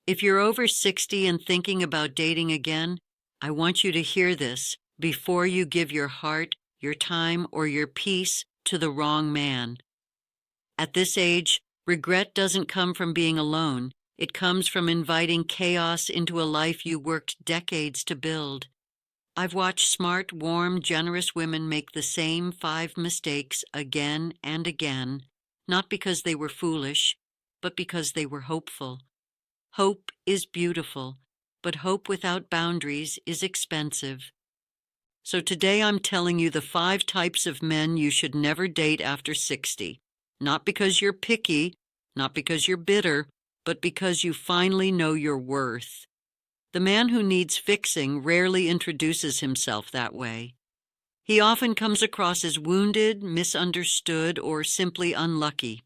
If you're over 60 and thinking about dating again, I want you to hear this before you give your heart, your time, or your peace to the wrong man. At this age, regret doesn't come from being alone. It comes from inviting chaos into a life you worked decades to build. I've watched smart, warm, generous women make the same 5 mistakes again and again, not because they were foolish, but because they were hopeful. Hope is beautiful, but hope without boundaries is expensive. So today I'm telling you the 5 types of men you should never date after 60. Not because you're picky, not because you're bitter, but because you finally know your worth. The man who needs fixing rarely introduces himself that way. He often comes across as wounded, misunderstood, or simply unlucky.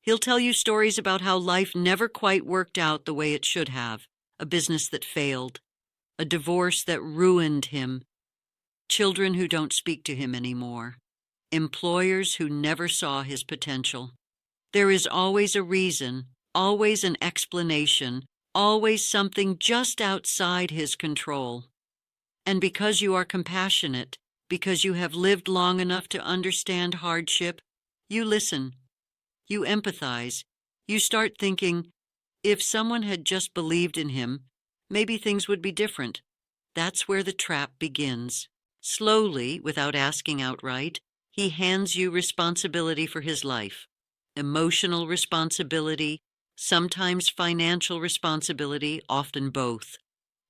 He'll tell you stories about how life never quite worked out the way it should have, a business that failed, a divorce that ruined him, children who don't speak to him anymore, employers who never saw his potential. There is always a reason, always an explanation, always something just outside his control. And because you are compassionate, because you have lived long enough to understand hardship, you listen, you empathize, you start thinking, if someone had just believed in him, maybe things would be different. That's where the trap begins. Slowly, without asking outright, he hands you responsibility for his life, emotional responsibility, sometimes financial responsibility, often both.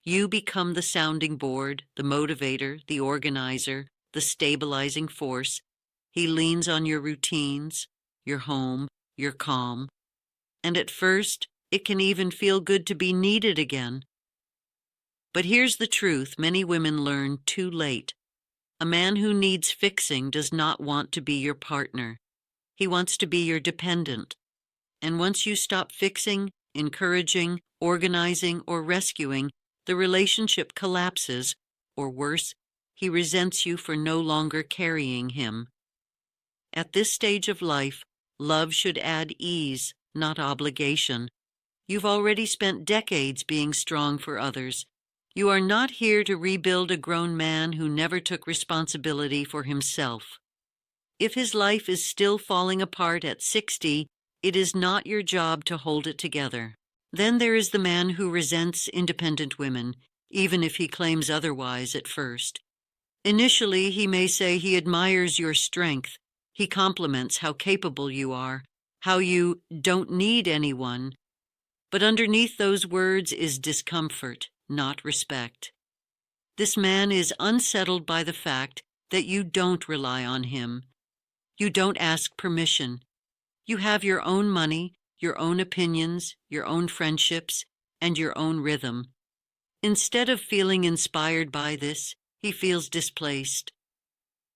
You become the sounding board, the motivator, the organizer, the stabilizing force. He leans on your routines, your home, your calm. And at first, it can even feel good to be needed again. But here's the truth many women learn too late. A man who needs fixing does not want to be your partner. He wants to be your dependent. And once you stop fixing, encouraging, organizing, or rescuing, the relationship collapses, or worse, he resents you for no longer carrying him. At this stage of life, love should add ease, not obligation. You've already spent decades being strong for others. You are not here to rebuild a grown man who never took responsibility for himself. If his life is still falling apart at 60, it is not your job to hold it together. Then there is the man who resents independent women, even if he claims otherwise at first. Initially, he may say he admires your strength. He compliments how capable you are, how you don't need anyone. But underneath those words is discomfort, not respect. This man is unsettled by the fact that you don't rely on him. You don't ask permission. You have your own money, your own opinions, your own friendships, and your own rhythm. Instead of feeling inspired by this, he feels displaced.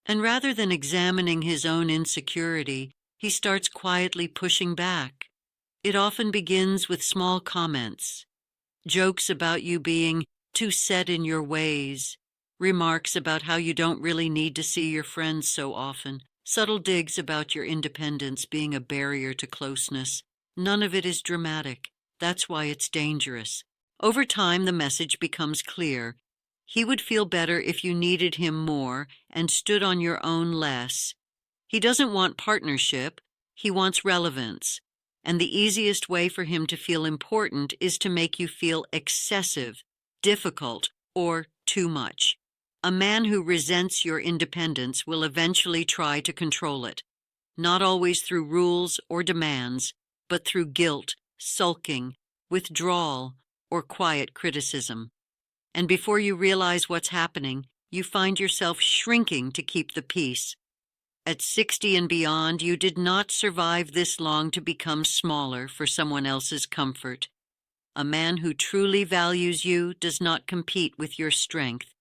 And rather than examining his own insecurity, he starts quietly pushing back. It often begins with small comments, jokes about you being too set in your ways, remarks about how you don't really need to see your friends so often, subtle digs about your independence being a barrier to closeness. None of it is dramatic. That's why it's dangerous. Over time, the message becomes clear. He would feel better if you needed him more and stood on your own less. He doesn't want partnership. He wants relevance. And the easiest way for him to feel important is to make you feel excessive, difficult, or too much. A man who resents your independence will eventually try to control it, not always through rules or demands, but through guilt, sulking, withdrawal, or quiet criticism. And before you realize what's happening, you find yourself shrinking to keep the peace. At 60 and beyond, you did not survive this long to become smaller for someone else's comfort. A man who truly values you does not compete with your strength.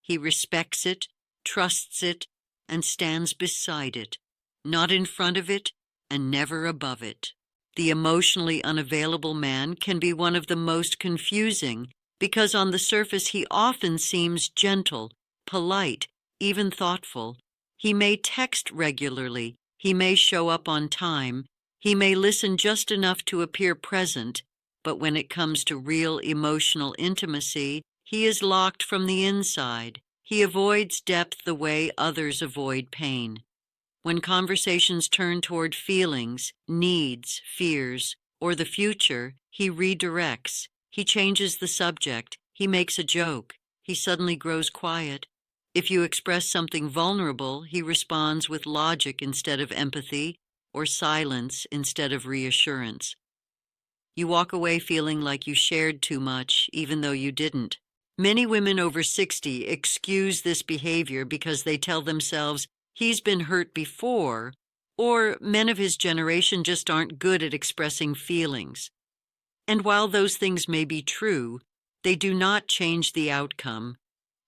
He respects it, trusts it, and stands beside it, not in front of it and never above it. The emotionally unavailable man can be one of the most confusing because on the surface he often seems gentle, polite, even thoughtful. He may text regularly, he may show up on time, he may listen just enough to appear present, But when it comes to real emotional intimacy, he is locked from the inside. He avoids depth the way others avoid pain. When conversations turn toward feelings, needs, fears, or the future, he redirects. He changes the subject. He makes a joke. He suddenly grows quiet. If you express something vulnerable, he responds with logic instead of empathy, or silence instead of reassurance. You walk away feeling like you shared too much, even though you didn't. Many women over 60 excuse this behavior because they tell themselves, he's been hurt before, or men of his generation just aren't good at expressing feelings. And while those things may be true, they do not change the outcome.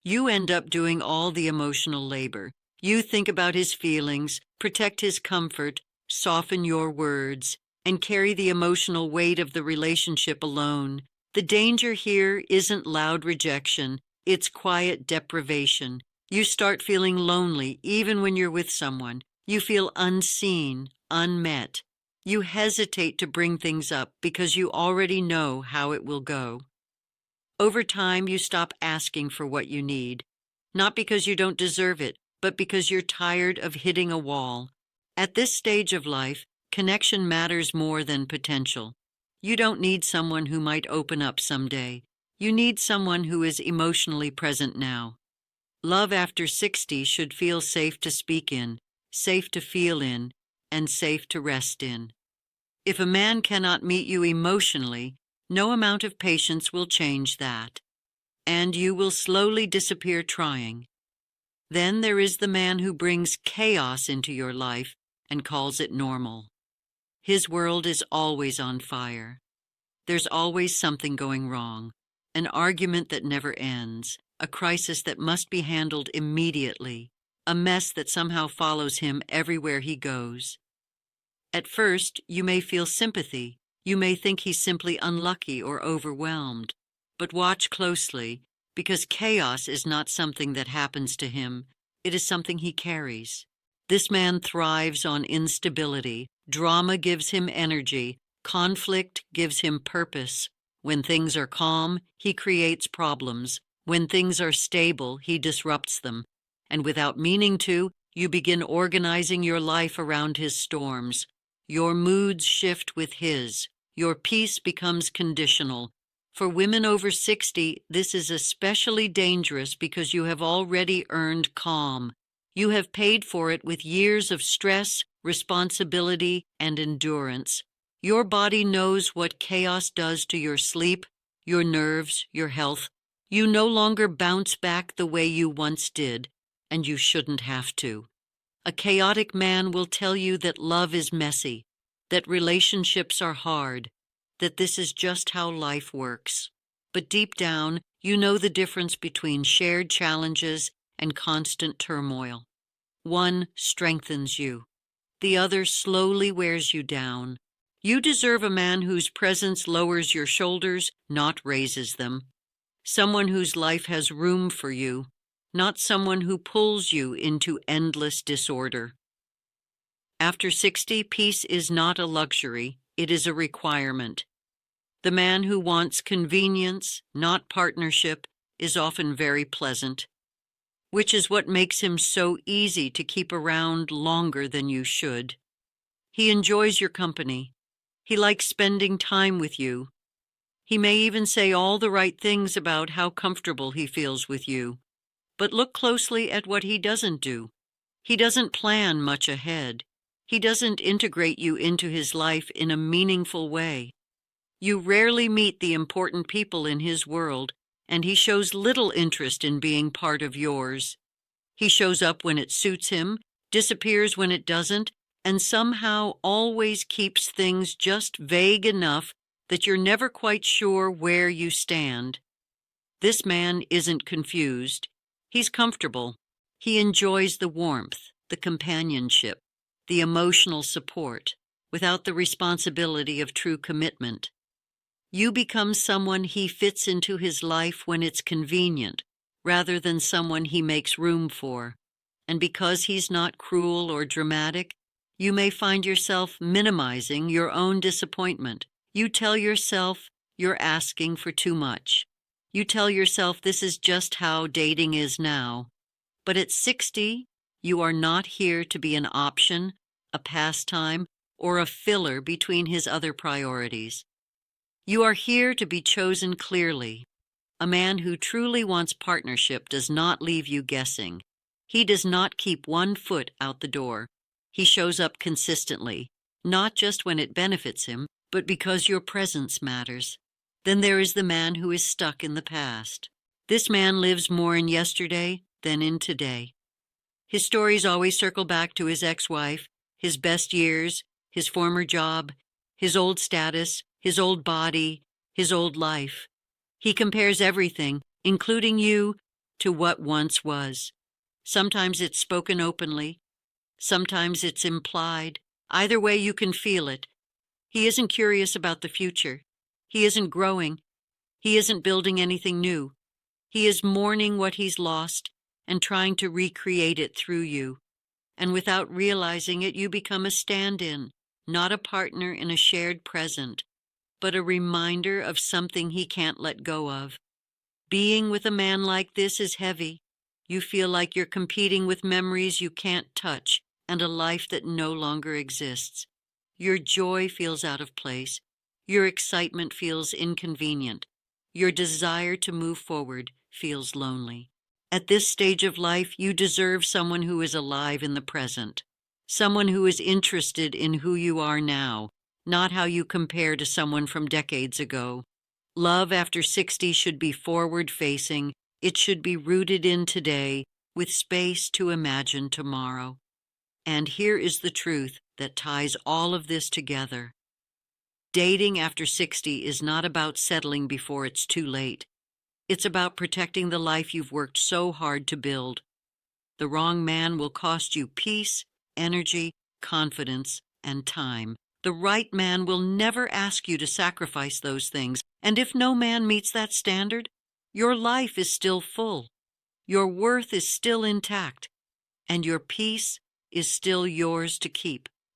You end up doing all the emotional labor. You think about his feelings, protect his comfort, soften your words, and carry the emotional weight of the relationship alone. The danger here isn't loud rejection, it's quiet deprivation. You start feeling lonely even when you're with someone. You feel unseen, unmet. You hesitate to bring things up because you already know how it will go. Over time, you stop asking for what you need, not because you don't deserve it, but because you're tired of hitting a wall. At this stage of life, connection matters more than potential. You don't need someone who might open up someday. You need someone who is emotionally present now. Love after 60 should feel safe to speak in, safe to feel in, and safe to rest in. If a man cannot meet you emotionally, no amount of patience will change that, and you will slowly disappear trying. Then there is the man who brings chaos into your life and calls it normal. His world is always on fire. There's always something going wrong, an argument that never ends, a crisis that must be handled immediately, a mess that somehow follows him everywhere he goes. At first, you may feel sympathy. You may think he's simply unlucky or overwhelmed. But watch closely, because chaos is not something that happens to him. It is something he carries. This man thrives on instability. Drama gives him energy. Conflict gives him purpose. When things are calm, he creates problems. When things are stable, he disrupts them. And without meaning to, you begin organizing your life around his storms. Your moods shift with his. Your peace becomes conditional. For women over 60, this is especially dangerous because you have already earned calm. You have paid for it with years of stress, responsibility, and endurance. Your body knows what chaos does to your sleep, your nerves, your health. You no longer bounce back the way you once did, and you shouldn't have to. A chaotic man will tell you that love is messy, that relationships are hard, that this is just how life works. But deep down, you know the difference between shared challenges and constant turmoil. One strengthens you. The other slowly wears you down. You deserve a man whose presence lowers your shoulders, not raises them. Someone whose life has room for you, not someone who pulls you into endless disorder. After 60, peace is not a luxury, it is a requirement. The man who wants convenience, not partnership, is often very pleasant, which is what makes him so easy to keep around longer than you should. He enjoys your company. He likes spending time with you. He may even say all the right things about how comfortable he feels with you. But look closely at what he doesn't do. He doesn't plan much ahead. He doesn't integrate you into his life in a meaningful way. You rarely meet the important people in his world, and he shows little interest in being part of yours. He shows up when it suits him, disappears when it doesn't, and somehow always keeps things just vague enough that you're never quite sure where you stand. This man isn't confused. He's comfortable. He enjoys the warmth, the companionship, the emotional support, without the responsibility of true commitment. You become someone he fits into his life when it's convenient, rather than someone he makes room for. And because he's not cruel or dramatic, you may find yourself minimizing your own disappointment. You tell yourself, you're asking for too much. You tell yourself this is just how dating is now. But at 60, you are not here to be an option, a pastime, or a filler between his other priorities. You are here to be chosen clearly. A man who truly wants partnership does not leave you guessing. He does not keep one foot out the door. He shows up consistently, not just when it benefits him, but because your presence matters. Then there is the man who is stuck in the past. This man lives more in yesterday than in today. His stories always circle back to his ex-wife, his best years, his former job, his old status, his old body, his old life. He compares everything, including you, to what once was. Sometimes it's spoken openly. Sometimes it's implied. Either way, you can feel it. He isn't curious about the future. He isn't growing. He isn't building anything new. He is mourning what he's lost and trying to recreate it through you. And without realizing it, you become a stand-in, not a partner in a shared present, but a reminder of something he can't let go of. Being with a man like this is heavy. You feel like you're competing with memories you can't touch and a life that no longer exists. Your joy feels out of place. Your excitement feels inconvenient. Your desire to move forward feels lonely. At this stage of life, you deserve someone who is alive in the present, someone who is interested in who you are now, not how you compare to someone from decades ago. Love after 60 should be forward-facing. It should be rooted in today, with space to imagine tomorrow. And here is the truth that ties all of this together. Dating after 60 is not about settling before it's too late. It's about protecting the life you've worked so hard to build. The wrong man will cost you peace, energy, confidence, and time. The right man will never ask you to sacrifice those things, and if no man meets that standard, your life is still full, your worth is still intact, and your peace is still yours to keep.